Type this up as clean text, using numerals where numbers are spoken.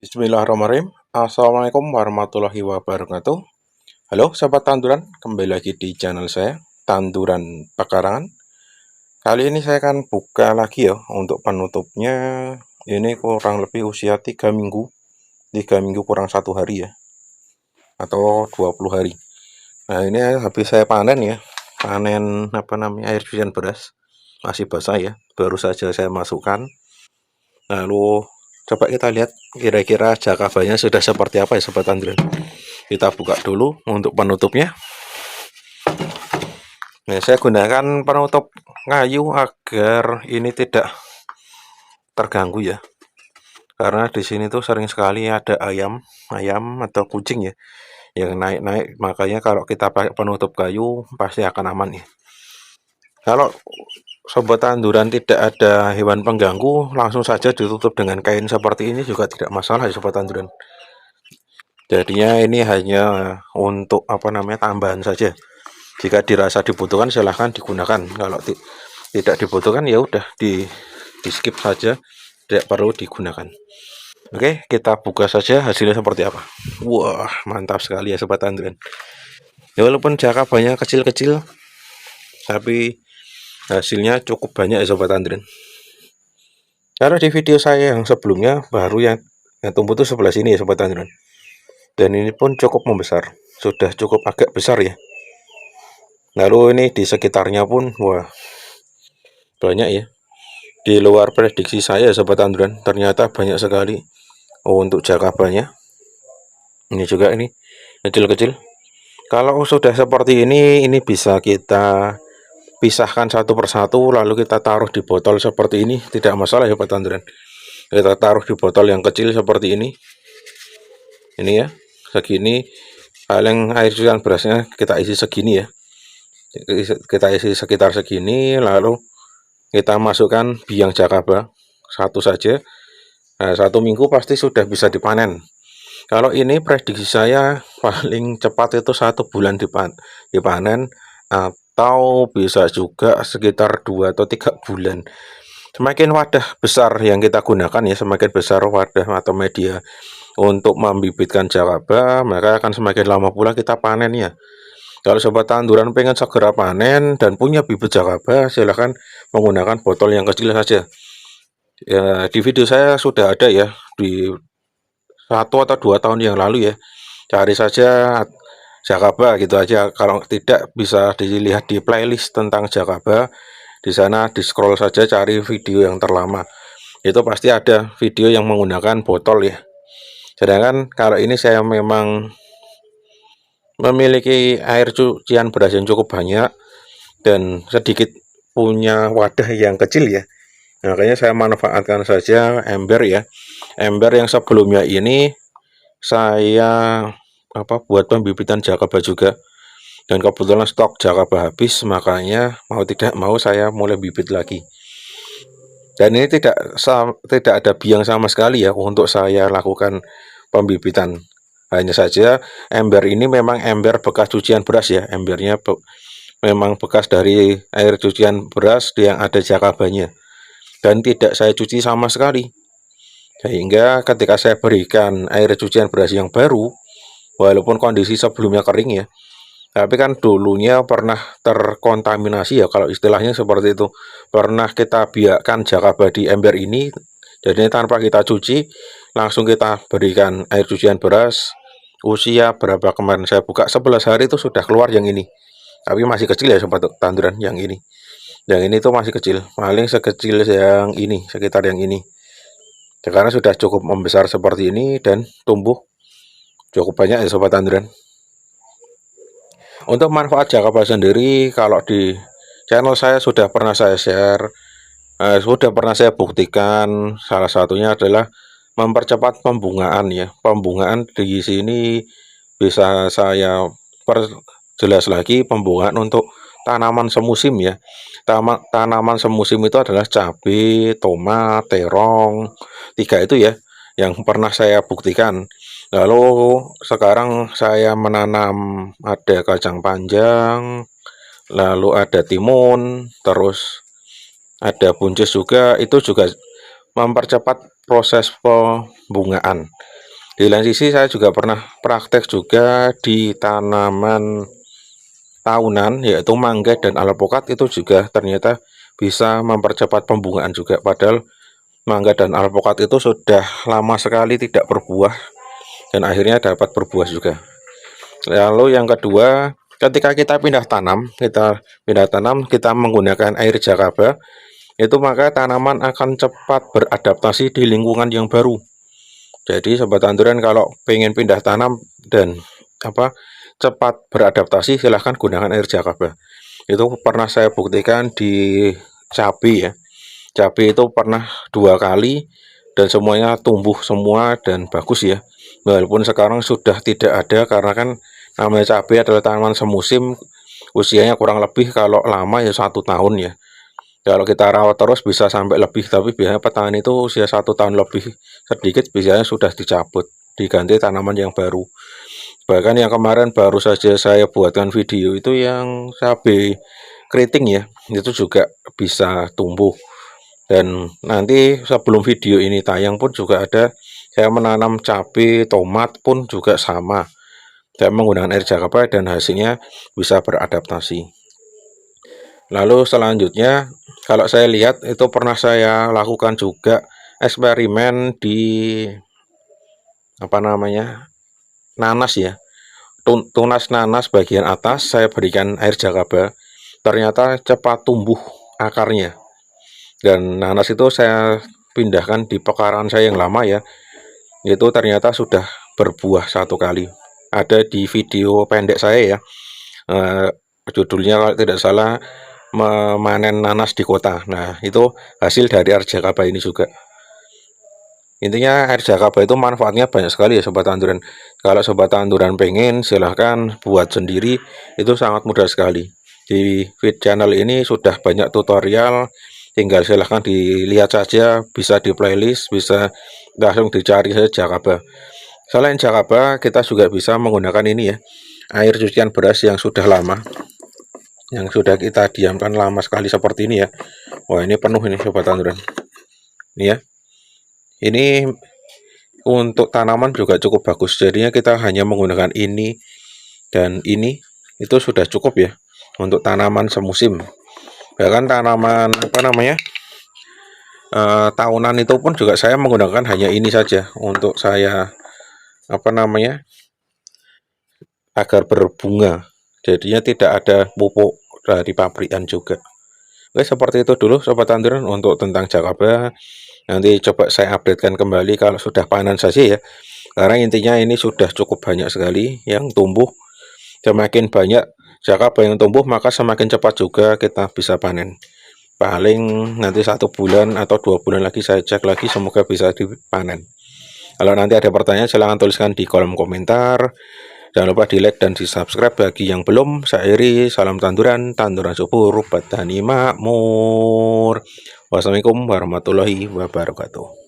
Bismillahirrahmanirrahim. Assalamualaikum warahmatullahi wabarakatuh. Halo sahabat tanduran, kembali lagi di channel saya, Tanduran Pekarangan. Kali ini saya akan buka lagi ya untuk penutupnya. Ini kurang lebih usia 3 minggu. 3 minggu kurang 1 hari ya, atau 20 hari. Nah, ini habis saya panen ya. Panen air cucian beras. Masih basah ya, baru saja saya masukkan. Lalu coba kita lihat kira-kira jakabannya sudah seperti apa ya sobat tanduran. Kita buka dulu untuk penutupnya. Nah, saya gunakan penutup kayu agar ini tidak terganggu ya. Karena di sini tuh sering sekali ada ayam atau kucing ya yang naik-naik, makanya kalau kita pakai penutup kayu pasti akan aman ya. Kalau sobat tanduran tidak ada hewan pengganggu, langsung saja ditutup dengan kain seperti ini juga tidak masalah ya sobat tanduran. Jadinya ini hanya untuk tambahan saja. Jika dirasa dibutuhkan silahkan digunakan. Kalau tidak dibutuhkan ya udah di skip saja, tidak perlu digunakan. Oke, kita buka saja hasilnya seperti apa. Wah, mantap sekali ya sobat tanduran. Ya, walaupun jakabannya kecil-kecil, tapi hasilnya cukup banyak ya sobat tanduran. Karena di video saya yang sebelumnya baru yang tumbuh tuh sebelah sini ya sobat tanduran. Dan ini pun cukup membesar, sudah cukup agak besar ya. Lalu ini di sekitarnya pun wah banyak ya. Di luar prediksi saya sobat tanduran, ternyata banyak sekali untuk jakabannya. Ini juga ini kecil-kecil. Kalau sudah seperti ini bisa kita pisahkan satu persatu, lalu kita taruh di botol seperti ini, tidak masalah ya sobat tanduran. Kita taruh di botol yang kecil seperti ini. Ini ya, segini. Paling air cucian berasnya kita isi segini ya. Kita isi sekitar segini, lalu kita masukkan biang jakaba satu saja. Nah, 1 minggu pasti sudah bisa dipanen. Kalau ini prediksi saya paling cepat itu 1 bulan dipanen, atau bisa juga sekitar 2 atau 3 bulan. Semakin wadah besar yang kita gunakan ya, semakin besar wadah atau media untuk membibitkan jakaba, maka akan semakin lama pula kita panen ya. Kalau sobat tanduran pengen segera panen dan punya bibit jakaba, silahkan menggunakan botol yang kecil saja. Ya, di video saya sudah ada ya di 1 atau 2 tahun yang lalu ya. Cari saja jakaba gitu aja. Kalau tidak bisa dilihat di playlist tentang jakaba. Di sana di scroll saja cari video yang terlama. Itu pasti ada video yang menggunakan botol ya. Sedangkan kalau ini saya memang memiliki air cucian beras yang cukup banyak dan sedikit punya wadah yang kecil ya. Makanya saya manfaatkan saja ember ya. Ember yang sebelumnya ini saya buat pembibitan jakaba juga. Dan kebetulan stok jakaba habis, makanya mau tidak mau saya mulai bibit lagi. Dan ini tidak ada biang sama sekali ya untuk saya lakukan pembibitan. Hanya saja ember ini memang ember bekas cucian beras ya. Embernya memang bekas dari air cucian beras yang ada jakabanya. Dan tidak saya cuci sama sekali. Sehingga ketika saya berikan air cucian beras yang baru, walaupun kondisi sebelumnya kering ya, tapi kan dulunya pernah terkontaminasi ya, kalau istilahnya seperti itu. Pernah kita biarkan jakaba di ember ini, jadi tanpa kita cuci, langsung kita berikan air cucian beras. Usia berapa kemarin saya buka, 11 hari itu sudah keluar yang ini. Tapi masih kecil ya sobat tanduran yang ini. Yang ini tuh masih kecil, paling sekecil yang ini, sekitar yang ini. Sekarang sudah cukup membesar seperti ini dan tumbuh cukup banyak ya sobat tanduran. Untuk manfaat jakaba sendiri, kalau di channel saya sudah pernah saya share, sudah pernah saya buktikan. Salah satunya adalah mempercepat pembungaan ya. Pembungaan di sini bisa saya perjelas lagi. Pembungaan untuk tanaman semusim ya. Tanaman semusim itu adalah cabai, tomat, terong, 3 itu ya yang pernah saya buktikan. Lalu sekarang saya menanam ada kacang panjang, lalu ada timun, terus ada buncis juga. Itu juga mempercepat proses pembungaan. Di lain sisi saya juga pernah praktek juga di tanaman tahunan yaitu mangga dan alpukat, itu juga ternyata bisa mempercepat pembungaan juga, padahal mangga dan alpukat itu sudah lama sekali tidak berbuah dan akhirnya dapat berbuah juga. Lalu yang kedua, ketika kita pindah tanam, kita menggunakan air jakaba, itu maka tanaman akan cepat beradaptasi di lingkungan yang baru. Jadi sobat tanduran kalau pengen pindah tanam dan cepat beradaptasi, silahkan gunakan air jakaba. Itu pernah saya buktikan di cabai ya. Cabai itu pernah 2 kali dan semuanya tumbuh semua dan bagus ya. Walaupun sekarang sudah tidak ada, karena kan namanya cabai adalah tanaman semusim, usianya kurang lebih kalau lama ya 1 tahun ya. Kalau kita rawat terus bisa sampai lebih, tapi biasanya petani itu usia 1 tahun lebih sedikit biasanya sudah dicabut, diganti tanaman yang baru. Bahkan yang kemarin baru saja saya buatkan video itu yang cabai keriting ya, itu juga bisa tumbuh. Dan nanti sebelum video ini tayang pun juga ada saya menanam cabai, tomat pun juga sama. Saya menggunakan air jakaba dan hasilnya bisa beradaptasi. Lalu selanjutnya, kalau saya lihat itu pernah saya lakukan juga eksperimen di nanas ya. Tunas nanas bagian atas saya berikan air jakaba, ternyata cepat tumbuh akarnya. Dan nanas itu saya pindahkan di pekarangan saya yang lama ya, itu ternyata sudah berbuah 1 kali. Ada di video pendek saya ya, judulnya kalau tidak salah memanen nanas di kota. Nah, itu hasil dari air jakaba ini juga. Intinya air jakaba itu manfaatnya banyak sekali ya sobat tanduran. Kalau sobat tanduran pengen, silahkan buat sendiri, itu sangat mudah sekali. Di feed channel ini sudah banyak tutorial, tinggal silahkan dilihat saja, bisa di playlist, bisa langsung dicari saja jakaba. Selain jakaba, kita juga bisa menggunakan ini ya, air cucian beras yang sudah lama, yang sudah kita diamkan lama sekali seperti ini ya. Wah, ini penuh ini sobat tanduran. Ini ya. Ini untuk tanaman juga cukup bagus. Jadinya kita hanya menggunakan ini dan ini, itu sudah cukup ya untuk tanaman semusim. Bahkan tanaman tahunan itu pun juga saya menggunakan hanya ini saja untuk saya agar berbunga. Jadinya tidak ada pupuk dari pabrikan juga. Oke, seperti itu dulu sobat tanduran untuk tentang jakaba. Nanti coba saya updatekan kembali kalau sudah panen saja ya. Karena intinya ini sudah cukup banyak sekali yang tumbuh. Semakin banyak jakaba yang tumbuh, maka semakin cepat juga kita bisa panen. Paling nanti 1 bulan atau 2 bulan lagi saya cek lagi, semoga bisa dipanen. Kalau nanti ada pertanyaan silahkan tuliskan di kolom komentar. Jangan lupa di like dan di subscribe bagi yang belum. Saya Iri, salam tanduran, tanduran subur, petani makmur. Wassalamualaikum warahmatullahi wabarakatuh.